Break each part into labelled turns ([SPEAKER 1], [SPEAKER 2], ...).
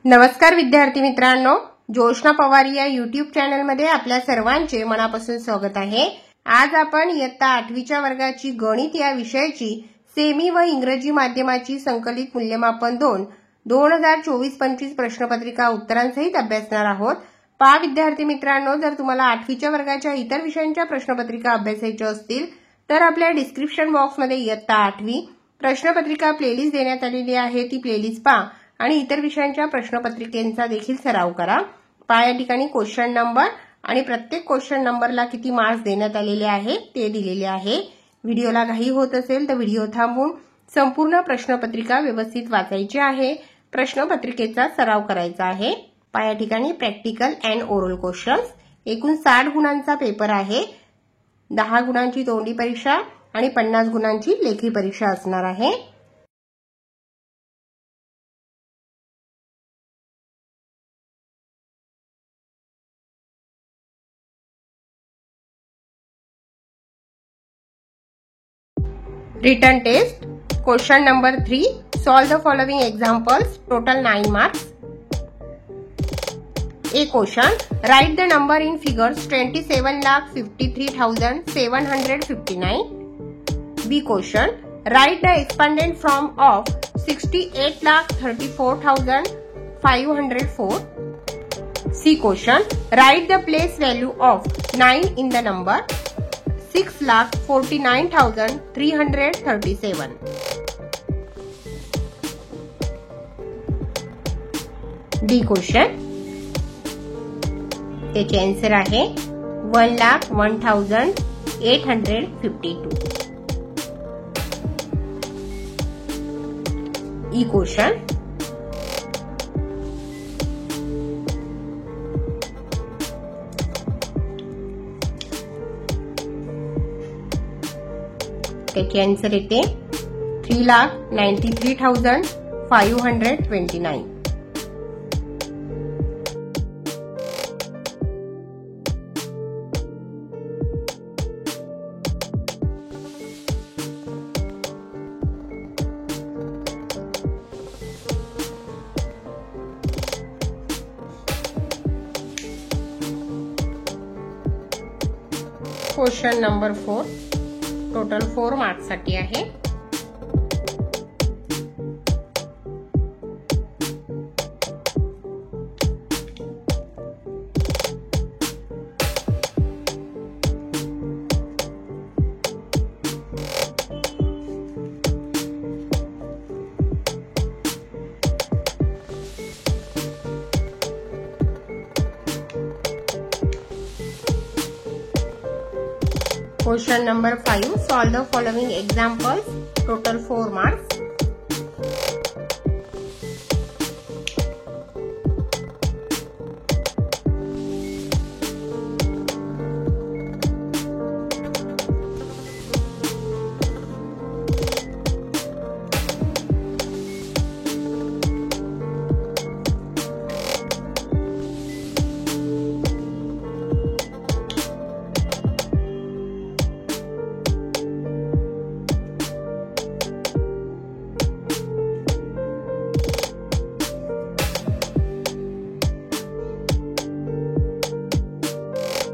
[SPEAKER 1] नमस्कार विद्यार्थी मित्रांनो, जोशना पवार या YouTube चॅनलमध्ये आपल्या सर्वांचे मनापासून स्वागत आहे। आज आपण इयत्ता 8वीच्या वर्गाची गणित या विषयाची सेमी व इंग्रजी माध्यमाची संकलित मूल्यमापन 2 2024-25 प्रश्नपत्रिका उत्तरांसहित अभ्यासणार आहोत। पहा विद्यार्थी मित्रांनो, जर तुम्हाला 8वीच्या वर्गाच्या इतर विषयांच्या प्रश्नपत्रिका अभ्यासायच्या असतील तर आपल्या डिस्क्रिप्शन बॉक्समध्ये इयत्ता 8वी प्रश्नपत्रिका प्लेलिस्ट देण्यात आलेली आहे, ती प्लेलिस्ट पहा आणि इतर विषयांच्या प्रश्नपत्रिकेचा देखील सराव करा। पहा या ठिकाणी क्वेश्चन नंबर आणि प्रत्येक क्वेश्चन नंबरला किती मार्क्स देण्यात आलेले आहे ते दिलेले आहे। व्हिडिओला घाई होत असेल तर व्हिडिओ थांबवून संपूर्ण प्रश्नपत्रिका व्यवस्थित वाचायची आहे, प्रश्नपत्रिकेचा सराव करायचा आहे। पहा या ठिकाणी प्रॅक्टिकल अँड ओरल क्वेश्चन्स, एकूण 60 गुणांचा पेपर आहे। 10 गुणांची तोंडी परीक्षा आणि 50 गुणांची लेखी परीक्षा असणार आहे। Written test. Question number 3. Solve the following examples. Total 9 marks. A question. Write the number in figures 27,53,759. B question. Write the expanded form of 68,34,504. C question. Write the place value of 9 in the number 6,49,337. D question, त्याचे answer आहे 1,01,852. ई question, त्याचे answer येते 3,93,529. Question number 4 total 4 marks साठी आहे। Question number 5. Solve the following examples. Total 4 marks.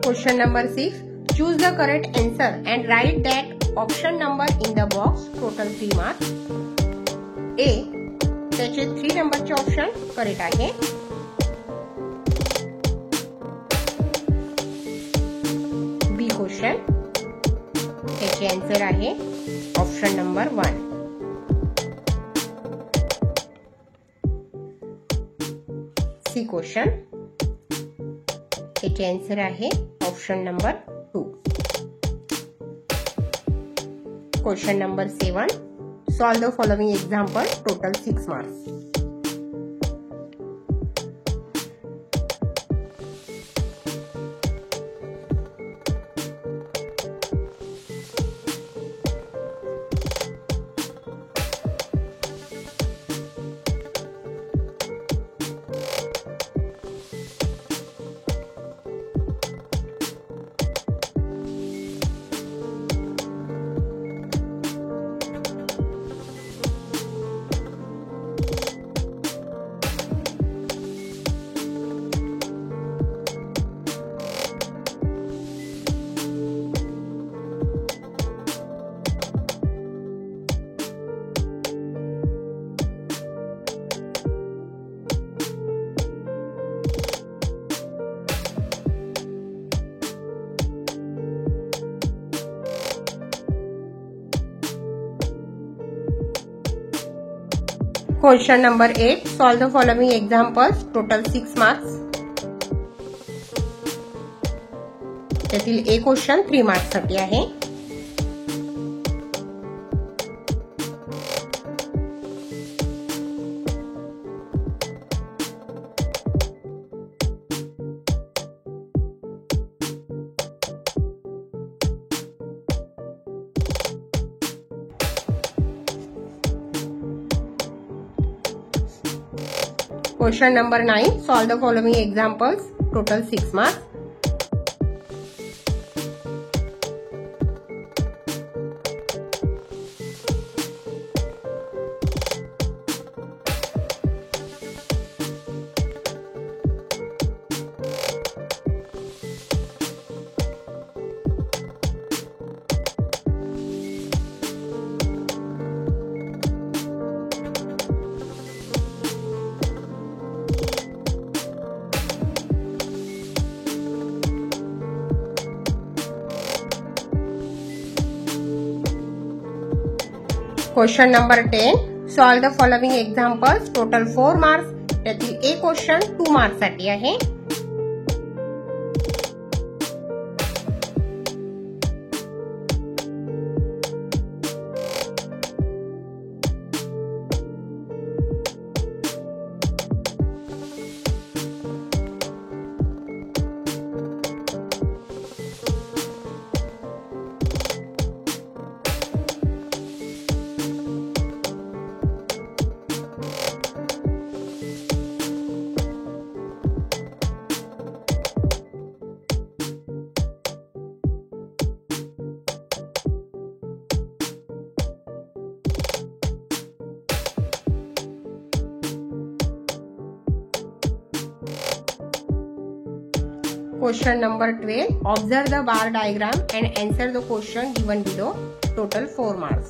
[SPEAKER 1] Question number 6. Choose the correct answer and write that option number in the box. Total 3 marks. A. त्याचे 3 नंबरचे option correct आहे। B question, त्याचे answer आहे option number 1. सी question, त्याचे answer आहे option number 2. Question number 7. Solve the following example. Total 6 marks. Question number 8. Solve the following examples. Total 6 marks. त्यातील एक question 3 marks साठी आहे. Question number 9. Solve the following examples. Total 6 marks. Question number 10. Solve the following examples. Total 4 marks. त्यातील एक question 2 marks साठी आहे. Question number 12. Observe the bar diagram and answer the question given below. Total 4 marks.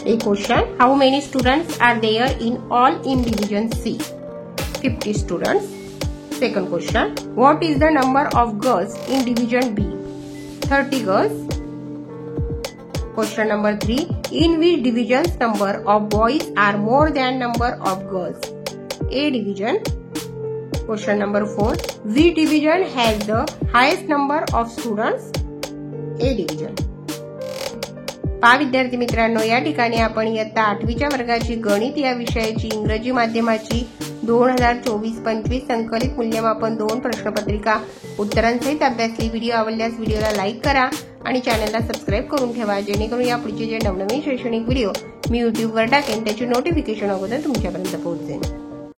[SPEAKER 1] A question. How many students are there in all in division C? 50 students. Second question. What is the number of girls in division B? 30 girls. Question number 3. In which divisions number of boys are more than number of girls? A division. Question number 4. Which division has the highest number of students? A division. पहा विद्यार्थी मित्रांनो, या ठिकाणी आपण इयत्ता 8वीच्या वर्गाची गणित या विषयाची इंग्रजी माध्यमाची 2024-25 संकलित मूल्यमापन 2 प्रश्नपत्रिका उत्तरांसहित अभ्यासली. व्हिडिओ आवडल्यास व्हिडिओला लाईक करा आणि चॅनलला सबस्क्राईब करून ठेवा, जेणेकरून या पुढचे जे नवनवीन शैक्षणिक व्हिडिओ मी युट्यूबवर टाकेन त्याची नोटिफिकेशन अगोदर तुमच्यापर्यंत पोहोचेल.